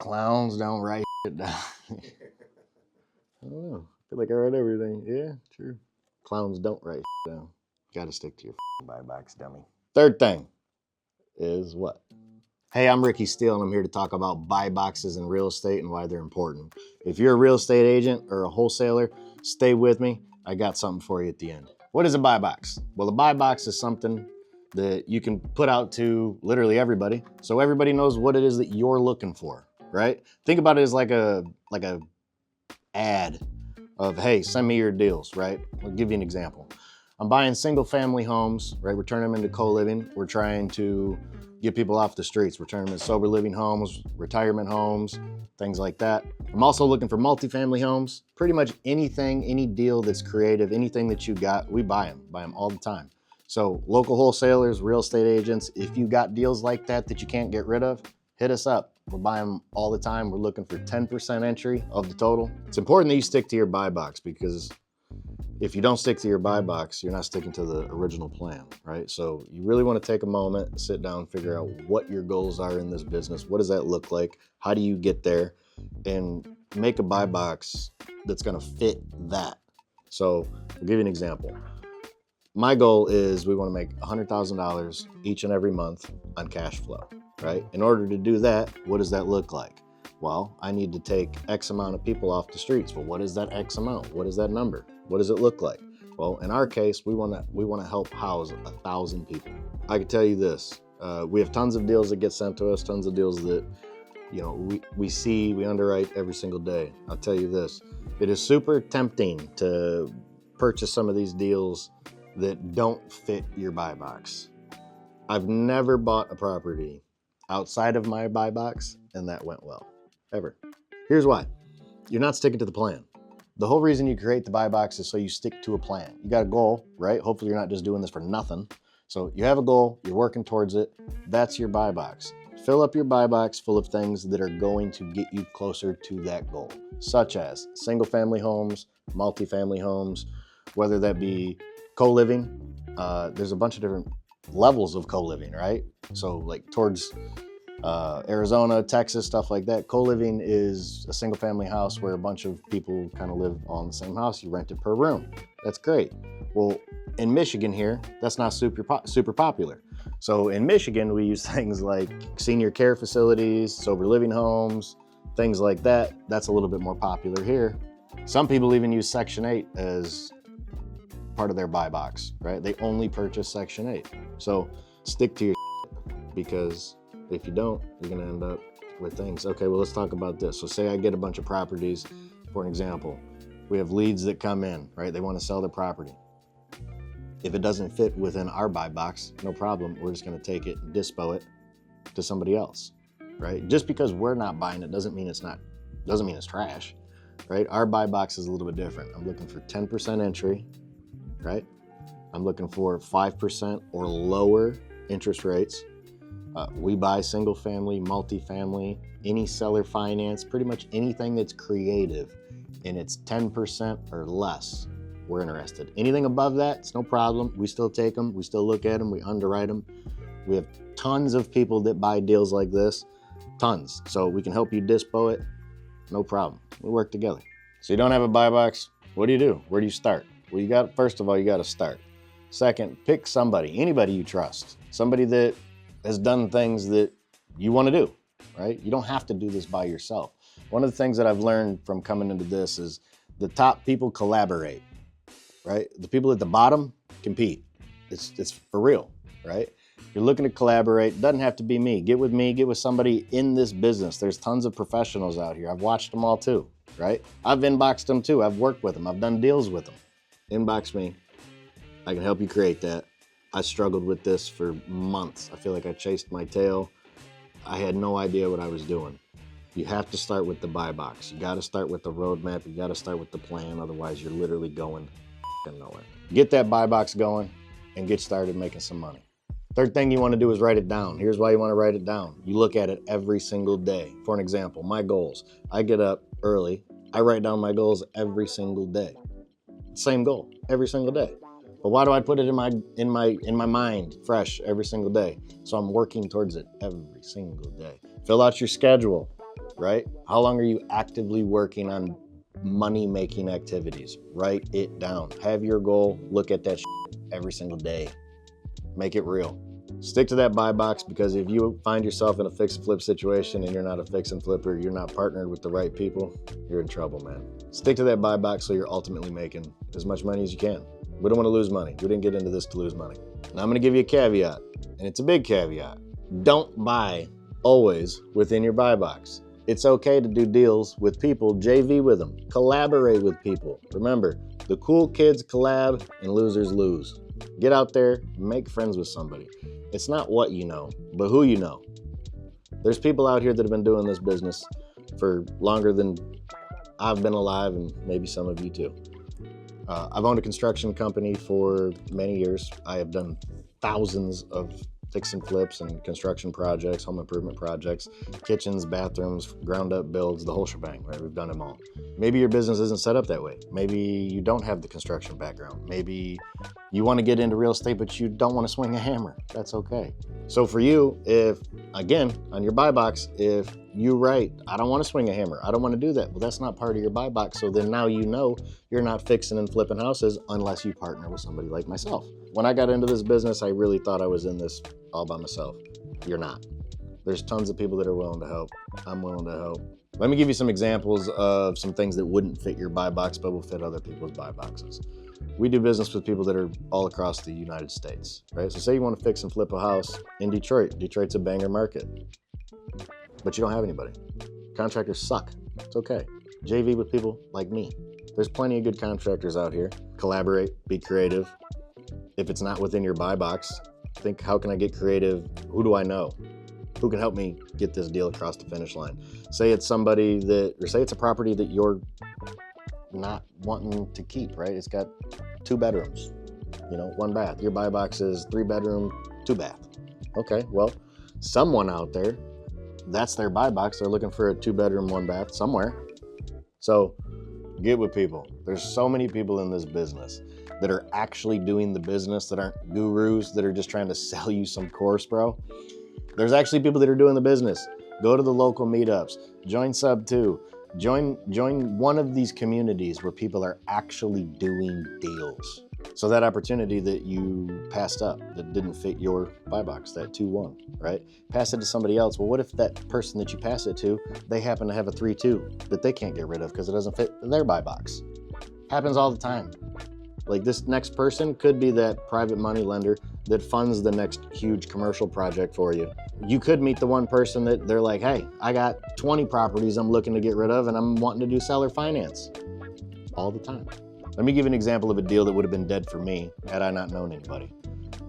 Clowns don't write shit down. I don't know. I feel like I write everything. Yeah, true. Clowns don't write shit down. Gotta stick to your buy box, dummy. Third thing is what? Hey, I'm Ricky Steele, and I'm here to talk about buy boxes in real estate and why they're important. If you're a real estate agent or a wholesaler, stay with me. I got something for you at the end. What is a buy box? Well, a buy box is something that you can put out to literally everybody, so everybody knows what it is that you're looking for, right? Think about it as like a ad of, hey, send me your deals, right? I'll give you an example. I'm buying single family homes, right? We're turning them into co-living. We're trying to get people off the streets. We're turning them into sober living homes, retirement homes, things like that. I'm also looking for multifamily homes. Pretty much anything, any deal that's creative, anything that you got, we buy them all the time. So local wholesalers, real estate agents, if you got deals like that that you can't get rid of, hit us up. We're buying them all the time. We're looking for 10% entry of the total. It's important that you stick to your buy box, because if you don't stick to your buy box, you're not sticking to the original plan, right? So you really want to take a moment, sit down, figure out what your goals are in this business. What does that look like? How do you get there? And make a buy box that's going to fit that. So I'll give you an example. My goal is we want to make $100,000 each and every month on cash flow, right? In order to do that, what does that look like? Well, I need to take X amount of people off the streets. Well, what is that X amount? What is that number? What does it look like? Well, in our case, we want to help house 1,000 people. I can tell you this: we have tons of deals that get sent to us, tons of deals that we underwrite every single day. I'll tell you this: it is super tempting to purchase some of these deals that don't fit your buy box. I've never bought a property outside of my buy box and that went well, ever. Here's why: you're not sticking to the plan. The whole reason you create the buy box is so you stick to a plan. You got a goal, right? Hopefully you're not just doing this for nothing. So you have a goal, you're working towards it. That's your buy box. Fill up your buy box full of things that are going to get you closer to that goal, such as single family homes, multifamily homes, whether that be co-living. There's a bunch of different levels of co-living, right? So like towards Arizona, Texas, stuff like that. Co-living is a single family house where a bunch of people kind of live on the same house. You rent it per room. That's great. Well, in Michigan here, that's not super popular. So in Michigan, we use things like senior care facilities, sober living homes, things like that. That's a little bit more popular here. Some people even use Section 8 as part of their buy box, right? They only purchase Section 8. So stick to your because if you don't, you're going to end up with things. Okay, well, let's talk about this. So say I get a bunch of properties. For an example, we have leads that come in, right? They want to sell their property. If it doesn't fit within our buy box, no problem. We're just going to take it and dispo it to somebody else, right? Just because we're not buying it doesn't mean it's trash, right? Our buy box is a little bit different. I'm looking for 10% entry, right? I'm looking for 5% or lower interest rates. We buy single family, multifamily, any seller finance, pretty much anything that's creative and it's 10% or less, we're interested. Anything above that, it's no problem. We still take them. We still look at them. We underwrite them. We have tons of people that buy deals like this, tons. So we can help you dispo it, no problem. We work together. So you don't have a buy box, what do? Where do you start? Well, first of all, you got to start. Second, pick anybody you trust, somebody that has done things that you want to do, right? You don't have to do this by yourself. One of the things that I've learned from coming into this is the top people collaborate, right? The people at the bottom compete. It's for real, right? You're looking to collaborate. Doesn't have to be me. Get with somebody in this business. There's tons of professionals out here. I've watched them all too, right? I've inboxed them too. I've worked with them. I've done deals with them. Inbox me. I can help you create that. I struggled with this for months. I feel like I chased my tail. I had no idea what I was doing. You have to start with the buy box. You got to start with the roadmap. You got to start with the plan. Otherwise, you're literally going nowhere. Get that buy box going and get started making some money. Third thing you want to do is write it down. Here's why you want to write it down. You look at it every single day. For an example, my goals. I get up early. I write down my goals every single day. Same goal every single day. But why do I put it in my mind fresh every single day? So I'm working towards it every single day. Fill out your schedule. right? How long are you actively working on money-making activities? Write it down. Have your goal, look at that every single day. Make it real. Stick to that buy box, because if you find yourself in a fix and flip situation and you're not a fix and flipper, you're not partnered with the right people, you're in trouble, man. Stick to that buy box so you're ultimately making as much money as you can. We don't want to lose money. We didn't get into this to lose money. Now I'm going to give you a caveat, and it's a big caveat. Don't buy always within your buy box. It's okay to do deals with people, JV with them, collaborate with people. Remember, the cool kids collab and losers lose. Get out there, make friends with somebody. It's not what you know, but who you know. There's people out here that have been doing this business for longer than I've been alive, and maybe some of you too. I've owned a construction company for many years. I have done thousands of fix and flips and construction projects, home improvement projects, kitchens, bathrooms, ground up builds, the whole shebang, right? We've done them all. Maybe your business isn't set up that way. Maybe you don't have the construction background. Maybe you want to get into real estate, but you don't want to swing a hammer. That's okay. So for you, if, again, on your buy box, if you write, I don't want to swing a hammer, I don't want to do that, well, that's not part of your buy box. So then now you know you're not fixing and flipping houses unless you partner with somebody like myself. When I got into this business, I really thought I was in this all by myself. You're not. There's tons of people that are willing to help. I'm willing to help. Let me give you some examples of some things that wouldn't fit your buy box, but will fit other people's buy boxes. We do business with people that are all across the United States, right? So say you want to fix and flip a house in Detroit. Detroit's a banger market, but you don't have anybody. Contractors suck. It's okay. JV with people like me. There's plenty of good contractors out here. Collaborate, be creative. If it's not within your buy box, think, how can I get creative? Who do I know? Who can help me get this deal across the finish line? Say it's somebody that, or say it's a property that you're not wanting to keep, right? It's got 2 bedrooms, 1 bath. Your buy box is 3 bedroom, 2 bath. Okay, well, someone out there, that's their buy box. They're looking for a 2 bedroom, 1 bath somewhere. So get with people. There's so many people in this business that are actually doing the business, that aren't gurus, that are just trying to sell you some course, bro. There's actually people that are doing the business. Go to the local meetups, join Sub 2, join one of these communities where people are actually doing deals. So that opportunity that you passed up, that didn't fit your buy box, that 2-1, right? Pass it to somebody else. Well, what if that person that you pass it to, they happen to have a 3-2 that they can't get rid of because it doesn't fit their buy box? Happens all the time. Like, this next person could be that private money lender that funds the next huge commercial project for you. You could meet the one person that they're like, hey, I got 20 properties I'm looking to get rid of and I'm wanting to do seller finance. All the time. Let me give you an example of a deal that would have been dead for me had I not known anybody.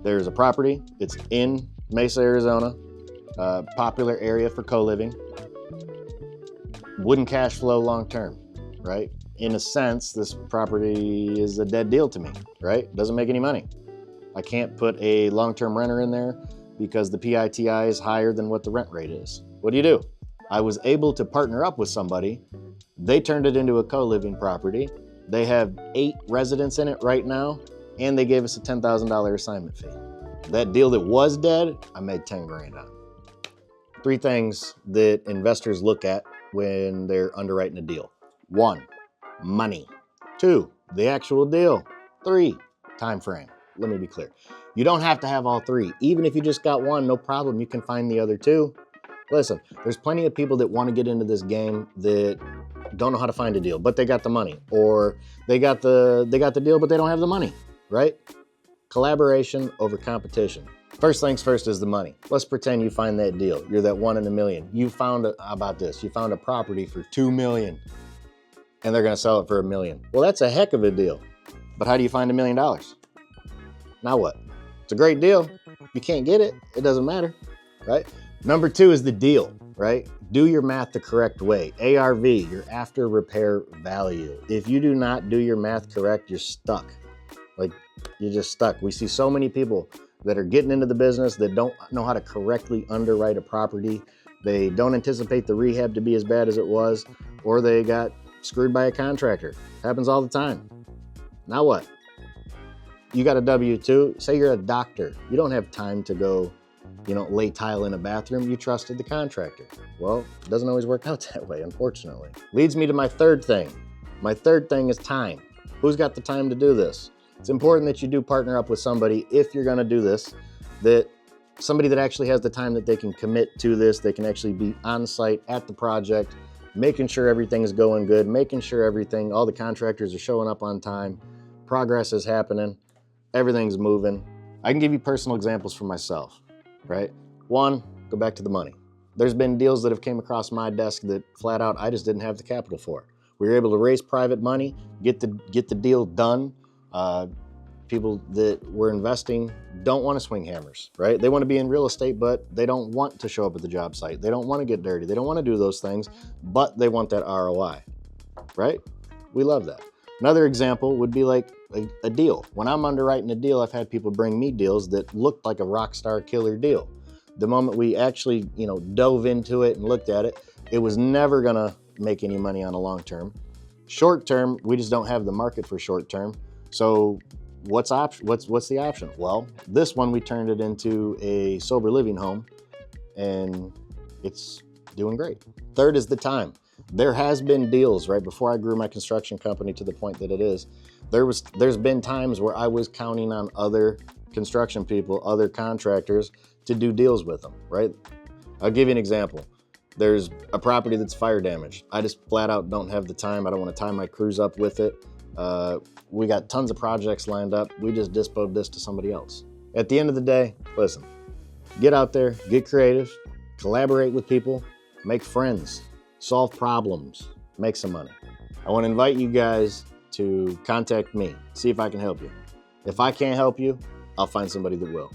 There's a property, it's in Mesa, Arizona, popular area for co-living. Wouldn't cash flow long-term, right? In a sense, this property is a dead deal to me, right? Doesn't make any money. I can't put a long-term renter in there because the PITI is higher than what the rent rate is. What do? I was able to partner up with somebody. They turned it into a co-living property. They have 8 residents in it right now, and they gave us a $10,000 assignment fee. That deal that was dead, I made 10 grand on. 3 things that investors look at when they're underwriting a deal. 1, money. 2, the actual deal. 3, time frame. Let me be clear. You don't have to have all 3. Even if you just got 1, no problem. You can find the other 2. Listen, there's plenty of people that want to get into this game that don't know how to find a deal, but they got the money, or they got the deal, but they don't have the money, right? Collaboration over competition. First things first is the money. Let's pretend you find that deal. You're that 1 in a million. You found how about this? You found a property for $2 million, and they're going to sell it for $1 million. Well, that's a heck of a deal. But how do you find $1 million? Now what? It's a great deal. You can't get it. It doesn't matter, right? Number 2 is the deal, right? Do your math the correct way. ARV, your after repair value. If you do not do your math correct, you're stuck. Like, you're just stuck. We see so many people that are getting into the business that don't know how to correctly underwrite a property. They don't anticipate the rehab to be as bad as it was, or they got screwed by a contractor. Happens all the time. Now what? You got a W-2. Say you're a doctor. You don't have time to go you know, lay tile in a bathroom, you trusted the contractor. Well, it doesn't always work out that way, unfortunately. Leads me to my third thing. My third thing is time. Who's got the time to do this? It's important that you do partner up with somebody if you're gonna do this, that somebody that actually has the time that they can commit to this, they can actually be on site at the project, making sure everything's going good, making sure all the contractors are showing up on time, progress is happening, everything's moving. I can give you personal examples for myself, right? One, go back to the money. There's been deals that have came across my desk that flat out I just didn't have the capital for. We were able to raise private money, get the deal done. People that were investing don't want to swing hammers, right? They want to be in real estate, but they don't want to show up at the job site. They don't want to get dirty. They don't want to do those things, but they want that ROI, right? We love that. Another example would be like a deal. When I'm underwriting a deal, I've had people bring me deals that looked like a rock star killer deal. The moment we actually, you know, dove into it and looked at it, it was never gonna make any money on a long term. Short term, we just don't have the market for short term. So what's the option? Well, this one we turned it into a sober living home, and it's doing great. Third is the time. There has been deals, right, before I grew my construction company to the point that it is, there's been times where I was counting on other construction people, other contractors to do deals with them, right? I'll give you an example. There's a property that's fire damaged. I just flat out don't have the time. I don't want to tie my crews up with it. We got tons of projects lined up. We just dispoed this to somebody else. At the end of the day, listen, get out there, get creative, collaborate with people, make friends, solve problems, make some money. I want to invite you guys to contact me, see if I can help you. If I can't help you, I'll find somebody that will.